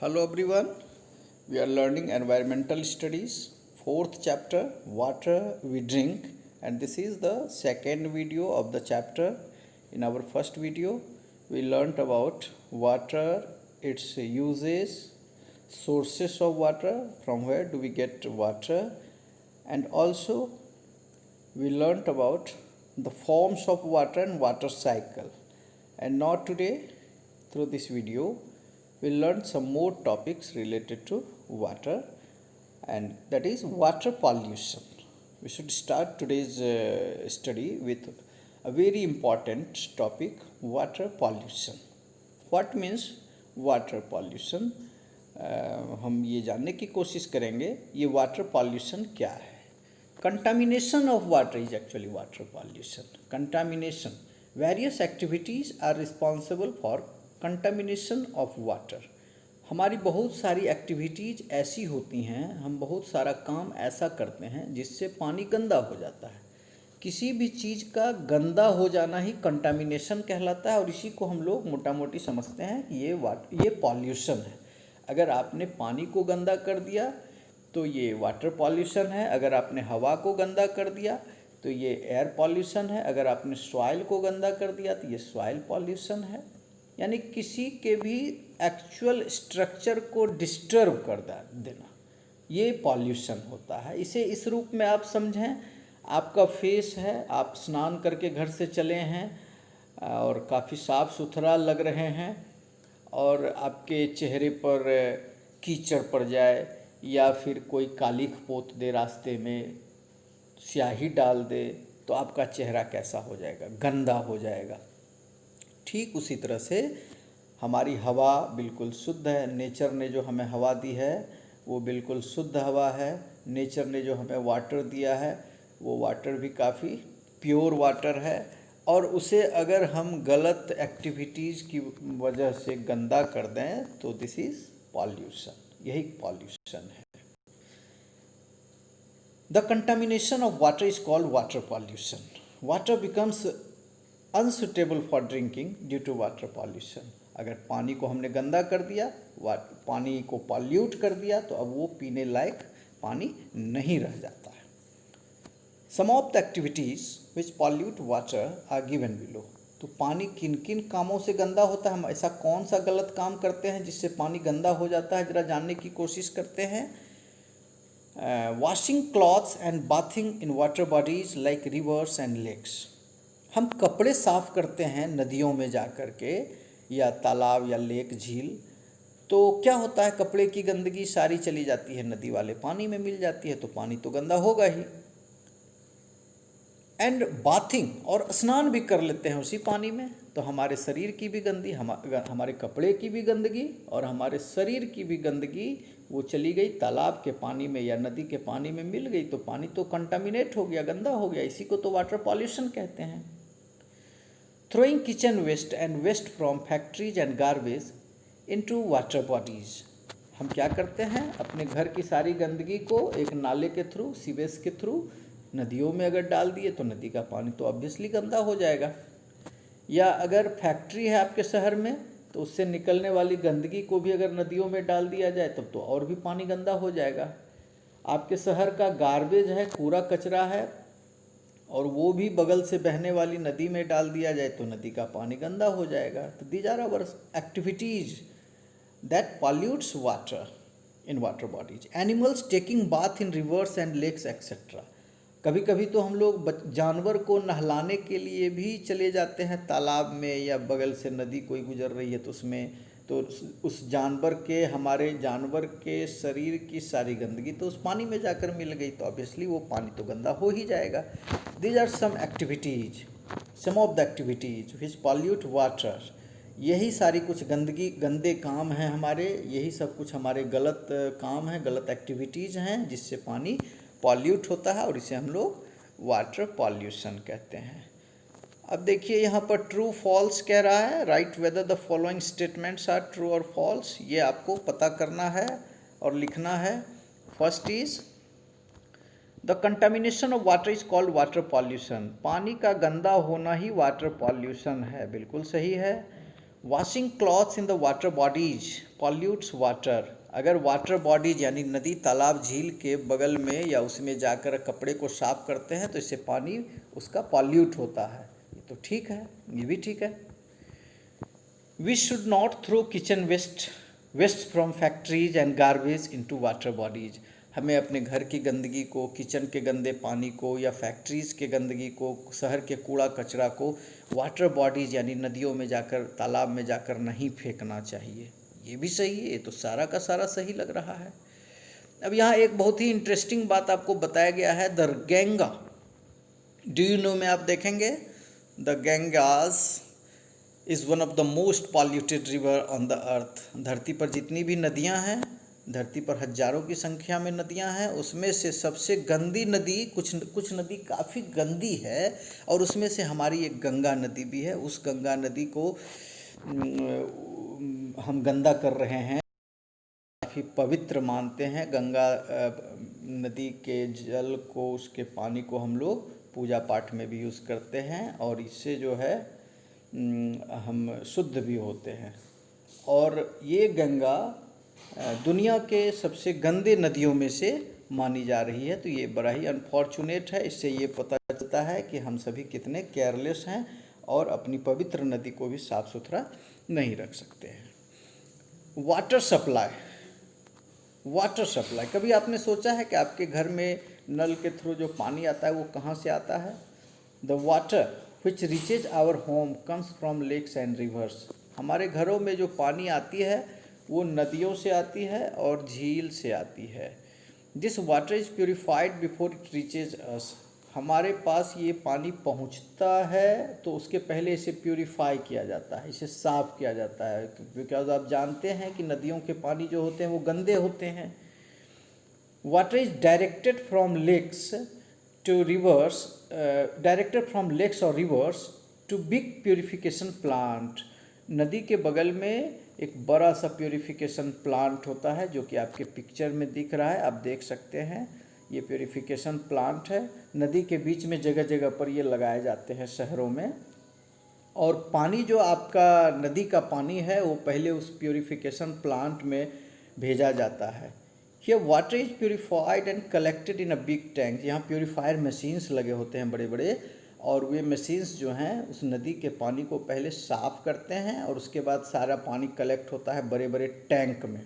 Hello everyone, we are learning environmental studies, fourth chapter, water we drink, and this is the second video of the chapter. In our first video, we learnt about water, its uses, sources of water, from where do we get water, and also we learnt about the forms of water and water cycle. And now today, through this video, we'll learn some more topics related to water, and that is water pollution. We should start today's study with a very important topic, water pollution. What means water pollution? हम ये जानने की कोशिश करेंगे ये water pollution क्या है. Contamination of water is actually water pollution. Contamination. Various activities are responsible for contamination of water. हमारी बहुत सारी एक्टिविटीज़ ऐसी होती हैं, हम बहुत सारा काम ऐसा करते हैं जिससे पानी गंदा हो जाता है. किसी भी चीज़ का गंदा हो जाना ही कंटामिनेशन कहलाता है और इसी को हम लोग मोटा मोटी समझते हैं कि ये पॉल्यूशन है. अगर आपने पानी को गंदा कर दिया तो ये वाटर पॉल्यूशन है. अगर आपने हवा को गंदा कर दिया तो ये एयर पॉल्यूशन है. अगर आपने सॉइल को गंदा कर दिया तो ये सॉइल पॉल्यूशन है. यानी किसी के भी एक्चुअल स्ट्रक्चर को डिस्टर्ब कर देना, ये पॉल्यूशन होता है. इसे इस रूप में आप समझें, आपका फेस है, आप स्नान करके घर से चले हैं और काफ़ी साफ़ सुथरा लग रहे हैं और आपके चेहरे पर कीचड़ पड़ जाए या फिर कोई कालिख पोत दे, रास्ते में स्याही डाल दे, तो आपका चेहरा कैसा हो जाएगा? गंदा हो जाएगा. ठीक उसी तरह से हमारी हवा बिल्कुल शुद्ध है. नेचर ने जो हमें हवा दी है वो बिल्कुल शुद्ध हवा है. नेचर ने जो हमें वाटर दिया है वो वाटर भी काफ़ी प्योर वाटर है. और उसे अगर हम गलत एक्टिविटीज़ की वजह से गंदा कर दें तो दिस इज़ पॉल्यूशन. यही पॉल्यूशन है. The contamination of water is called water pollution. Water becomes unsuitable for drinking due to water pollution. अगर पानी को हमने गंदा कर दिया, पानी को पॉल्यूट कर दिया, तो अब वो पीने लायक पानी नहीं रह जाता है. Some of the activities which pollute water are given below. तो पानी किन किन कामों से गंदा होता है, हम ऐसा कौन सा गलत काम करते हैं जिससे पानी गंदा हो जाता है, ज़रा जानने की कोशिश करते हैं. Washing clothes and bathing in water bodies like rivers and lakes. हम कपड़े साफ़ करते हैं नदियों में जा कर के या तालाब या लेक, झील, तो क्या होता है, कपड़े की गंदगी सारी चली जाती है नदी वाले पानी में मिल जाती है, तो पानी तो गंदा होगा ही. एंड बाथिंग, और स्नान भी कर लेते हैं उसी पानी में, तो हमारे शरीर की भी गंदगी, हमारे कपड़े की भी गंदगी और हमारे शरीर की भी गंदगी वो चली गई तालाब के पानी में या नदी के पानी में मिल गई, तो पानी तो कंटामिनेट हो गया, गंदा हो गया. इसी को तो वाटर पॉल्यूशन कहते हैं. Throwing kitchen waste and waste from factories and garbage into water bodies. हम क्या करते हैं, अपने घर की सारी गंदगी को एक नाले के थ्रू, सीवेज के थ्रू नदियों में अगर डाल दिए तो नदी का पानी तो ऑब्वियसली गंदा हो जाएगा. या अगर फैक्ट्री है आपके शहर में तो उससे निकलने वाली गंदगी को भी अगर नदियों में डाल दिया जाए तब तो और भी पानी गंदा हो जाएगा. आपके शहर का गार्बेज है, कूड़ा कचरा है, और वो भी बगल से बहने वाली नदी में डाल दिया जाए तो नदी का पानी गंदा हो जाएगा. तो these are our activities that pollutes water in water bodies. Animals taking bath in rivers and lakes etcetera. कभी कभी तो हम लोग जानवर को नहलाने के लिए भी चले जाते हैं तालाब में या बगल से नदी कोई गुजर रही है तो उसमें, तो उस जानवर के, हमारे जानवर के शरीर की सारी गंदगी तो उस पानी में जाकर मिल गई, तो ऑब्वियसली वो पानी तो गंदा हो ही जाएगा. These are some activities, some of the activities which pollute water. यही सारी कुछ गंदे काम हैं हमारे, यही सब कुछ हमारे गलत काम हैं, गलत एक्टिविटीज़ हैं जिससे पानी पॉल्यूट होता है और इसे हम लोग वाटर पॉल्यूशन कहते हैं. अब देखिए यहाँ पर ट्रू फॉल्स कह रहा है. Write whether the following statements are true और फॉल्स. ये आपको पता करना है और लिखना है. First is the contamination of water is called water pollution. पानी का गंदा होना ही वाटर पॉल्यूशन है. बिल्कुल सही है. Washing clothes in the water bodies pollutes water. अगर वाटर बॉडीज यानी नदी तालाब झील के बगल में या उसमें जाकर कपड़े को साफ करते हैं तो इससे पानी उसका पॉल्यूट होता है। ये तो ठीक है, ये भी ठीक है। We should not throw kitchen waste from factories and garbage into water bodies. हमें अपने घर की गंदगी को, किचन के गंदे पानी को या फैक्ट्रीज़ के गंदगी को, शहर के कूड़ा कचरा को वाटर बॉडीज़ यानी नदियों में जाकर, तालाब में जाकर नहीं फेंकना चाहिए। ये भी सही है, ये तो सारा का सारा सही लग रहा है। अब यहाँ एक बहुत ही इंटरेस्टिंग बात आपको बताया गया है, the Ganga. Do you know में आप देखेंगे the Ganges is one of the most polluted river on the earth. धरती पर जितनी भी नदियाँ हैं, धरती पर हजारों की संख्या में नदियां हैं, उसमें से सबसे गंदी नदी, कुछ नदी काफ़ी गंदी है और उसमें से हमारी एक गंगा नदी भी है। उस गंगा नदी को हम गंदा कर रहे हैं, काफ़ी पवित्र मानते हैं। गंगा नदी के जल को, उसके पानी को हम लोग पूजा पाठ में भी यूज़ करते हैं और इससे जो है हम शुद्ध भी होते हैं। और ये गंगा दुनिया के सबसे गंदे नदियों में से मानी जा रही है। तो ये बड़ा ही अनफॉर्चुनेट है। इससे ये पता चलता है कि हम सभी कितने केयरलेस हैं और अपनी पवित्र नदी को भी साफ़ सुथरा नहीं रख सकते हैं। वाटर सप्लाई, कभी आपने सोचा है कि आपके घर में नल के थ्रू जो पानी आता है वो कहाँ से आता है? The water which reaches our home comes from lakes and rivers. हमारे घरों में जो पानी आती है वो नदियों से आती है और झील से आती है। This water is purified before it reaches us. हमारे पास ये पानी पहुंचता है तो उसके पहले इसे प्योरीफाई किया जाता है, इसे साफ़ किया जाता है, बिकॉज आप जानते हैं कि नदियों के पानी जो होते हैं वो गंदे होते हैं। Water is directed from lakes to rivers, और rivers to big purification plant. नदी के बगल में एक बड़ा सा प्योरीफिकेशन प्लांट होता है जो कि आपके पिक्चर में दिख रहा है, आप देख सकते हैं। ये प्योरीफिकेशन प्लांट है, नदी के बीच में जगह जगह पर ये लगाए जाते हैं शहरों में। और पानी जो आपका नदी का पानी है वो पहले उस प्योरीफिकेशन प्लांट में भेजा जाता है। Here water is purified and collected in a big tank. यहाँ प्योरीफायर मशीन्स लगे होते हैं बड़े बड़े, और वे मशीन्स जो हैं उस नदी के पानी को पहले साफ़ करते हैं और उसके बाद सारा पानी कलेक्ट होता है बड़े बड़े टैंक में।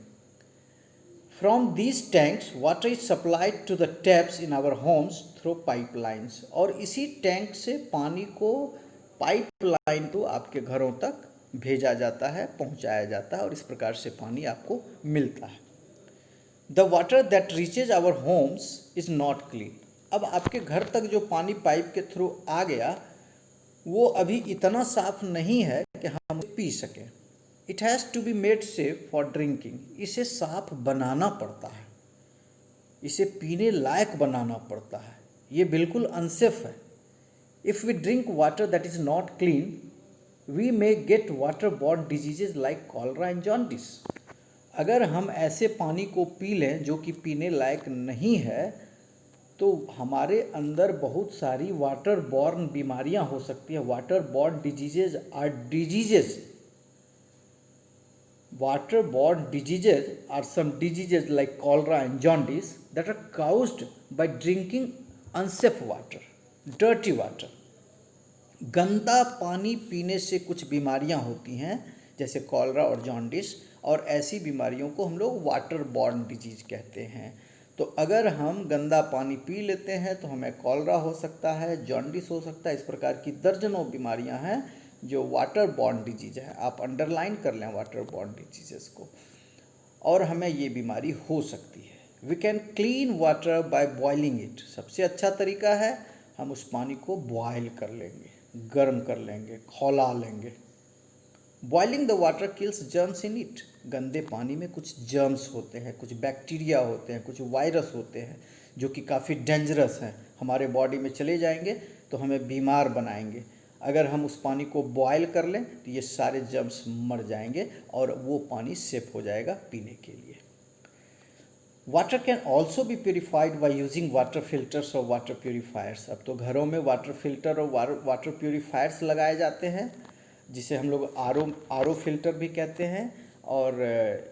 From these tanks water is supplied to the taps in our homes through pipelines. और इसी टैंक से पानी को पाइपलाइन तो आपके घरों तक भेजा जाता है, पहुंचाया जाता है और इस प्रकार से पानी आपको मिलता है। The water that reaches our homes is not clean. अब आपके घर तक जो पानी पाइप के थ्रू आ गया वो अभी इतना साफ नहीं है कि हम पी सकें। It has to be made safe for drinking. इसे साफ बनाना पड़ता है, इसे पीने लायक बनाना पड़ता है, ये बिल्कुल अनसेफ है। If we drink water that is not clean we may get water borne diseases like cholera and jaundice. अगर हम ऐसे पानी को पी लें जो कि पीने लायक नहीं है तो हमारे अंदर बहुत सारी वाटर बॉर्न बीमारियां हो सकती हैं। Water borne diseases are diseases, water borne diseases are some diseases like cholera and jaundice that are caused by drinking unsafe water, dirty water. गंदा पानी पीने से कुछ बीमारियां होती हैं जैसे कॉलरा और जॉन्डिस, और ऐसी बीमारियों को हम लोग वाटर बॉर्न डिजीज कहते हैं। तो अगर हम गंदा पानी पी लेते हैं तो हमें कॉलरा हो सकता है, जॉन्डिस हो सकता है। इस प्रकार की दर्जनों बीमारियां हैं जो वाटर बॉर्न डिजीज है। आप अंडरलाइन कर लें वाटर बॉर्न डिजीजेस को, और हमें ये बीमारी हो सकती है। We can clean water by boiling it. सबसे अच्छा तरीका है हम उस पानी को बॉयल कर लेंगे, गर्म कर लेंगे, खौला लेंगे। Boiling the water kills germs in it. गंदे पानी में कुछ जर्म्स होते हैं, कुछ बैक्टीरिया होते हैं, कुछ वायरस होते हैं जो कि काफ़ी डेंजरस हैं, हमारे बॉडी में चले जाएंगे तो हमें बीमार बनाएंगे। अगर हम उस पानी को बॉयल कर लें तो ये सारे जर्म्स मर जाएंगे और वो पानी सेफ हो जाएगा पीने के लिए। Water can also be purified by using water filters और वाटर प्योरीफायर्स। अब तो घरों में वाटर फिल्टर और वाटर प्योरीफायर्स लगाए जाते हैं। जिसे हम लोग आर ओ फिल्टर भी कहते हैं। और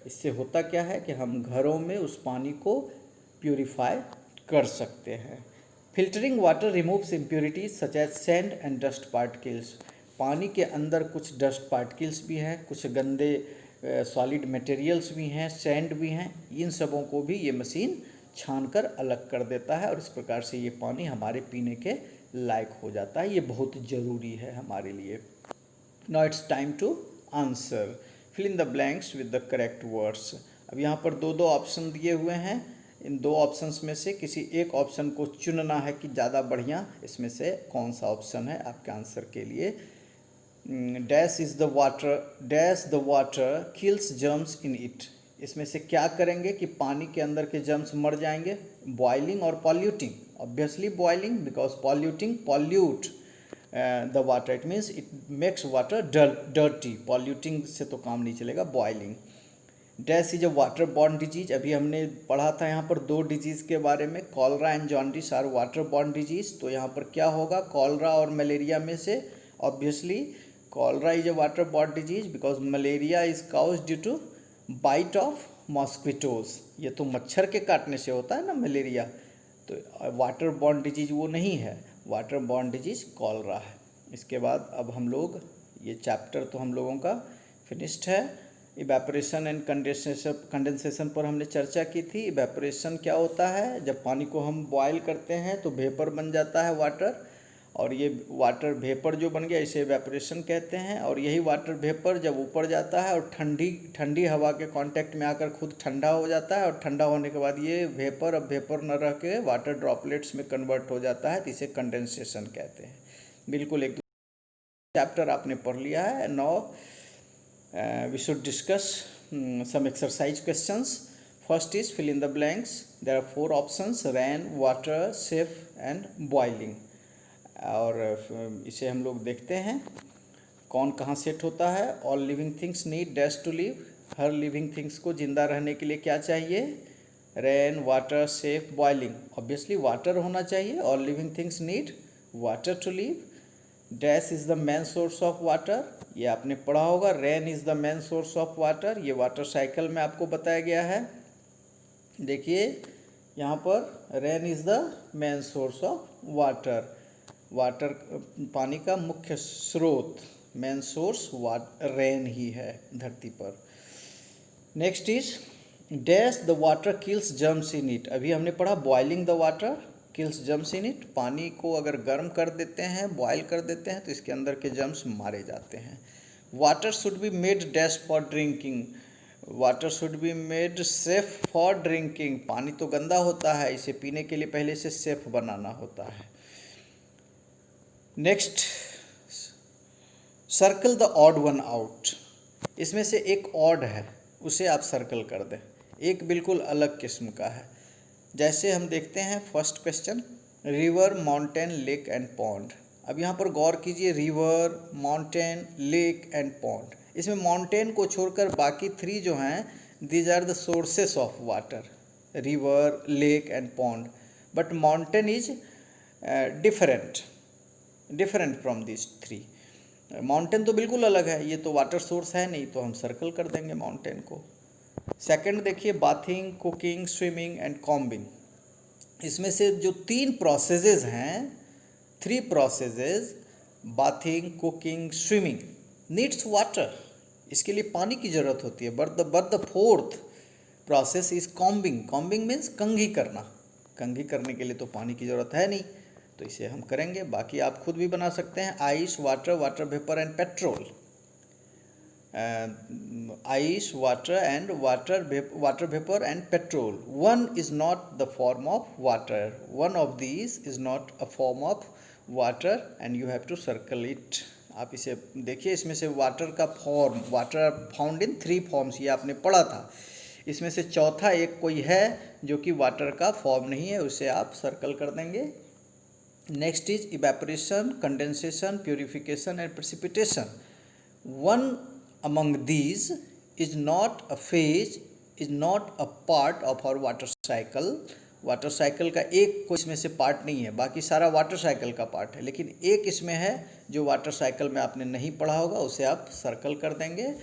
इससे होता क्या है कि हम घरों में उस पानी को प्यूरिफाई कर सकते हैं। Filtering water removes impurities such as sand and dust particles. पानी के अंदर कुछ डस्ट पार्टिकल्स भी हैं, कुछ गंदे सॉलिड मटेरियल्स भी हैं, सैंड भी हैं। इन सबों को भी ये मशीन छान कर अलग कर देता है और इस प्रकार से ये पानी हमारे पीने के लायक हो जाता है। ये बहुत ज़रूरी है हमारे लिए। Now it's time to answer. Fill in the blanks with the correct words. अब यहाँ पर दो दो ऑप्शन दिए हुए हैं। इन दो ऑप्शंस में से किसी एक ऑप्शन को चुनना है कि ज़्यादा बढ़िया इसमें से कौन सा ऑप्शन है आपके आंसर के लिए। Dash is the water, dash the water kills germs in it. इसमें से क्या करेंगे कि पानी के अंदर के जर्म्स मर जाएंगे। बॉइलिंग और polluting. Obviously boiling, because polluting pollute the water, it means it makes water dirty. Polluting से तो काम नहीं चलेगा, boiling. Dash is a water borne disease. अभी हमने पढ़ा था यहाँ पर दो डिजीज़ के बारे में, cholera and jaundice are water borne disease. तो यहाँ पर क्या होगा, कॉलरा और मलेरिया में से obviously cholera is a water borne disease because malaria is caused due to bite of mosquitoes. ये तो मच्छर के काटने से होता है ना मलेरिया, तो वाटर बॉर्न डिजीज वो नहीं है, वाटर बॉर्न डिजीज कॉलरा है। इसके बाद अब हम लोग ये चैप्टर तो हम लोगों का फिनिश्ड है। इवेपोरेशन एंड कंडेंसेशन पर हमने चर्चा की थी। इवेपोरेशन क्या होता है, जब पानी को हम बॉयल करते हैं तो वेपर बन जाता है वाटर, और ये वाटर वेपर जो बन गया इसे इवेपोरेशन कहते हैं। और यही वाटर वेपर जब ऊपर जाता है और ठंडी ठंडी हवा के कांटेक्ट में आकर खुद ठंडा हो जाता है, और ठंडा होने के बाद ये वेपर अब वेपर न रह के वाटर ड्रॉपलेट्स में कन्वर्ट हो जाता है, तो इसे कंडेंसेशन कहते हैं। बिल्कुल एक चैप्टर आपने पढ़ लिया है। Now we should discuss some exercise questions. First is fill in the blanks. There are 4 options: rain, water, safe and boiling. और इसे हम लोग देखते हैं कौन कहाँ सेट होता है। All living things need dash to live. हर लिविंग थिंग्स को जिंदा रहने के लिए क्या चाहिए, rain, water, safe, boiling. Obviously water होना चाहिए। All living things need water to live. Dash is the main source of water, ये आपने पढ़ा होगा। Rain is the main source of water, ये वाटर साइकिल में आपको बताया गया है। देखिए यहाँ पर rain is the main source of water, water पानी का मुख्य स्रोत, मेन सोर्स रेन ही है धरती पर। Next is dash the water kills germs in it. अभी हमने पढ़ा boiling the water kills germs in it. पानी को अगर गर्म कर देते हैं, बॉयल कर देते हैं, तो इसके अंदर के जर्म्स मारे जाते हैं। Water should be made dash for drinking. Water should be made safe for drinking. पानी तो गंदा होता है, इसे पीने के लिए पहले से सेफ बनाना होता है। Next, circle the odd one out. इसमें से एक ऑड है, उसे आप सर्कल कर दें, एक बिल्कुल अलग किस्म का है। जैसे हम देखते हैं first question, river, mountain, lake and pond. अब यहाँ पर गौर कीजिए, river, mountain, lake and pond. इसमें माउंटेन को छोड़कर बाकी 3 जो हैं, these are the sources of water, river, lake and pond. But mountain is different from this 3। Mountain तो बिल्कुल अलग है, ये तो वाटर सोर्स है नहीं, तो हम सर्कल कर देंगे माउंटेन को। सेकंड देखिए, bathing, cooking, swimming and combing. इसमें से जो 3 प्रोसेसेस हैं, 3 processes, bathing, cooking, swimming, needs water, इसके लिए पानी की ज़रूरत होती है। But the fourth process is combing. Combing means कंघी करना। कंघी करने के लिए तो पानी की ज़रूरत है नहीं, तो इसे हम करेंगे। बाकी आप खुद भी बना सकते हैं। Ice, water, water vapour and petrol. Ice, water and water vapour and petrol. One is not the form of water, one of these is not a form of water and you have to circle it. आप इसे देखिए, इसमें से water का form, water found in 3 forms, ये आपने पढ़ा था। इसमें से चौथा एक कोई है जो कि वाटर का फॉर्म नहीं है, उसे आप सर्कल कर देंगे। Next is evaporation, condensation, purification and precipitation. One among these is not a phase, is not a part of our water cycle. Water cycle का एक कोई इसमें से पार्ट नहीं है, बाकी सारा वाटर साइकिल का पार्ट है, लेकिन एक इसमें है जो वाटर साइकिल में आपने नहीं पढ़ा होगा, उसे आप सर्कल कर देंगे।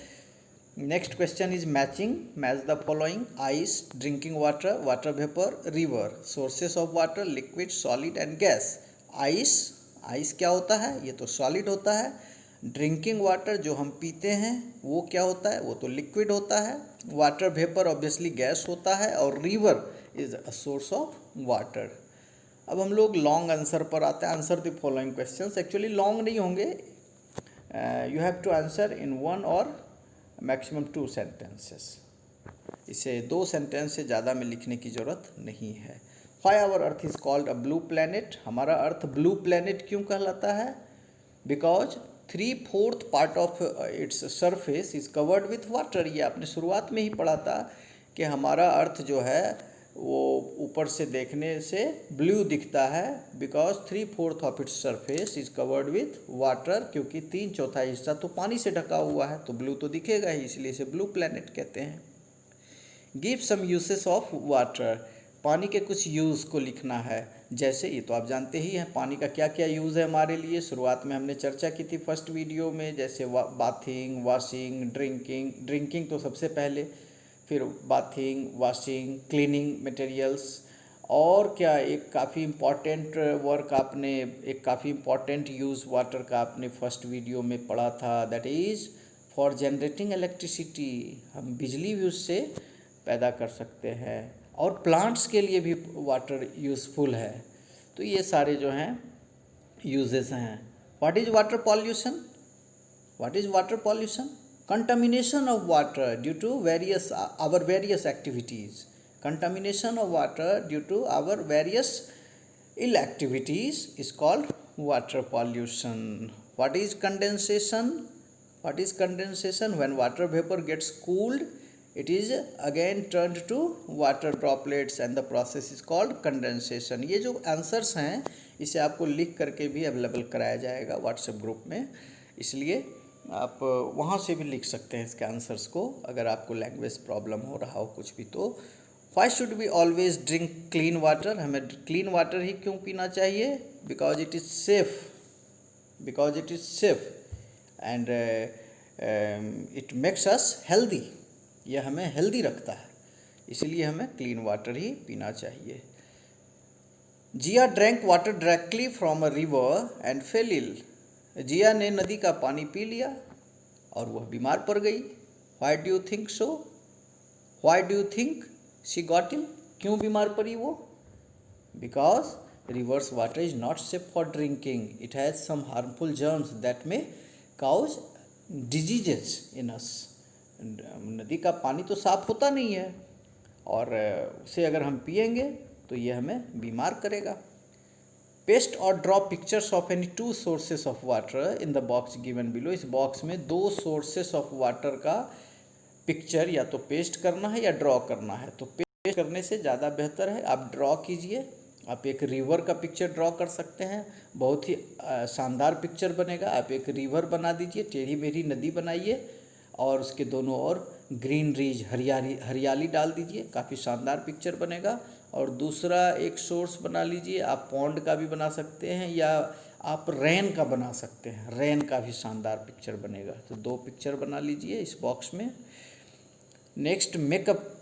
Next question is matching, match the following: ice, drinking water, water vapour, river, sources of water, liquid, solid and gas. Ice, ice क्या होता है? ये तो सॉलिड होता है। ड्रिंकिंग वाटर जो हम पीते हैं वो क्या होता है? वो तो लिक्विड होता है। वाटर वेपर ऑब्वियसली गैस होता है, और river is a source of water. अब हम लोग लॉन्ग आंसर पर आते हैं। Answer the following questions. Actually long नहीं होंगे, you have to answer in 1 और मैक्सिमम 2 सेंटेंसेस। इसे 2 सेंटेंस से ज़्यादा में लिखने की ज़रूरत नहीं है। Why our earth is called a blue planet? हमारा अर्थ ब्लू प्लैनेट क्यों कहलाता है? Because 3/4 part of its surface is covered with water. ये आपने शुरुआत में ही पढ़ा था कि हमारा अर्थ जो है वो ऊपर से देखने से ब्लू दिखता है, because 3/4 of its surface is covered with water, क्योंकि 3/4 हिस्सा तो पानी से ढका हुआ है, तो ब्लू तो दिखेगा ही, इसलिए इसे ब्लू प्लैनेट कहते हैं। Give some uses of water. पानी के कुछ यूज़ को लिखना है। जैसे, ये तो आप जानते ही हैं पानी का क्या क्या यूज़ है हमारे लिए, शुरुआत में हमने चर्चा की थी फर्स्ट वीडियो में, जैसे बाथिंग, वॉशिंग, ड्रिंकिंग। ड्रिंकिंग तो सबसे पहले, फिर बाथिंग, वॉशिंग, क्लीनिंग मटेरियल्स। और क्या एक काफ़ी इम्पॉर्टेंट वर्क आपने, एक काफ़ी इम्पॉर्टेंट यूज़ वाटर का आपने फर्स्ट वीडियो में पढ़ा था, that is for generating electricity. हम बिजली भी उससे पैदा कर सकते हैं, और प्लांट्स के लिए भी वाटर यूज़फुल है। तो ये सारे जो हैं यूजेस हैं। What is water pollution? What is water pollution? Contamination of water due to various activities. Contamination of water due to our various ill activities is called water pollution. What is condensation? What is condensation? When water vapor gets cooled, it is again turned to water droplets and the process is called condensation. ये जो answers हैं इसे आपको लिख करके भी available कराया जाएगा व्हाट्सएप ग्रुप में, इसलिए आप वहाँ से भी लिख सकते हैं इसके आंसर्स को, अगर आपको लैंग्वेज प्रॉब्लम हो रहा हो कुछ भी तो। Why should we always drink clean water? हमें क्लीन वाटर ही क्यों पीना चाहिए? Because it is safe, because it is safe and it makes us healthy. यह हमें हेल्दी रखता है, इसलिए हमें क्लीन वाटर ही पीना चाहिए। Jiya drank water directly from a river and fell ill. Jiya ने नदी का पानी पी लिया और वह बीमार पड़ गई। Why do you think so? Why do you think she got ill? क्यों बीमार पड़ी वो? Because rivers water is not safe for drinking, it has some harmful germs that may cause diseases in us. नदी का पानी तो साफ होता नहीं है, और उसे अगर हम पिएंगे तो ये हमें बीमार करेगा। पेस्ट और draw pictures of any 2 sources of water in the box given below. इस बॉक्स में 2 सोर्सेस ऑफ वाटर का पिक्चर या तो पेस्ट करना है या ड्रॉ करना है। तो पेस्ट करने से ज़्यादा बेहतर है आप ड्रॉ कीजिए। आप एक रिवर का पिक्चर ड्रॉ कर सकते हैं, बहुत ही शानदार पिक्चर बनेगा। आप एक रिवर बना दीजिए, टेढ़ी मेढ़ी नदी बनाइए, और उसके दोनों ओर ग्रीनरीज, हरियाली डाल दीजिए, काफ़ी शानदार पिक्चर बनेगा। और दूसरा एक सोर्स बना लीजिए, आप पॉन्ड का भी बना सकते हैं या आप रेन का बना सकते हैं, रेन का भी शानदार पिक्चर बनेगा। तो 2 पिक्चर बना लीजिए इस बॉक्स में। Next, makeup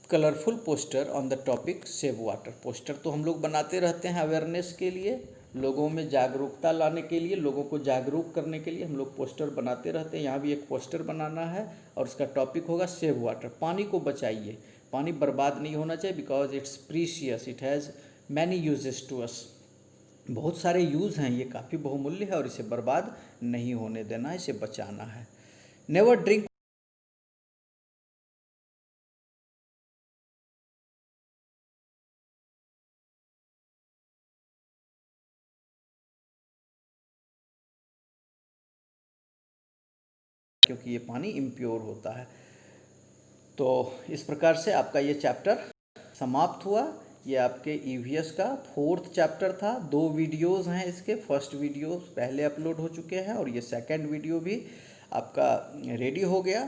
colourful poster on the topic save water. Poster तो हम लोग बनाते रहते हैं अवेयरनेस के लिए, लोगों में जागरूकता लाने के लिए, लोगों को जागरूक करने के लिए हम लोग पोस्टर बनाते रहते हैं। यहाँ भी एक पोस्टर बनाना है और उसका टॉपिक होगा सेव वाटर। पानी को बचाइए, पानी बर्बाद नहीं होना चाहिए, because it's precious, it has many uses to us. बहुत सारे यूज़ हैं, ये काफ़ी बहुमूल्य है और इसे बर्बाद नहीं होने देना है, इसे बचाना है। नेवर ड्रिंक क्योंकि ये पानी इम्प्योर होता है। तो इस प्रकार से आपका ये चैप्टर समाप्त हुआ। ये आपके ईवीएस का 4th चैप्टर था। 2 वीडियोज़ हैं इसके, फर्स्ट वीडियो पहले अपलोड हो चुके हैं और ये सेकंड वीडियो भी आपका रेडी हो गया।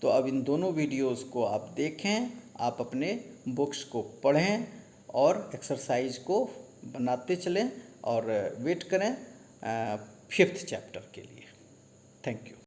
तो अब इन दोनों वीडियोज़ को आप देखें, आप अपने बुक्स को पढ़ें, और एक्सरसाइज को बनाते चलें और वेट करें 5th चैप्टर के लिए। Thank you.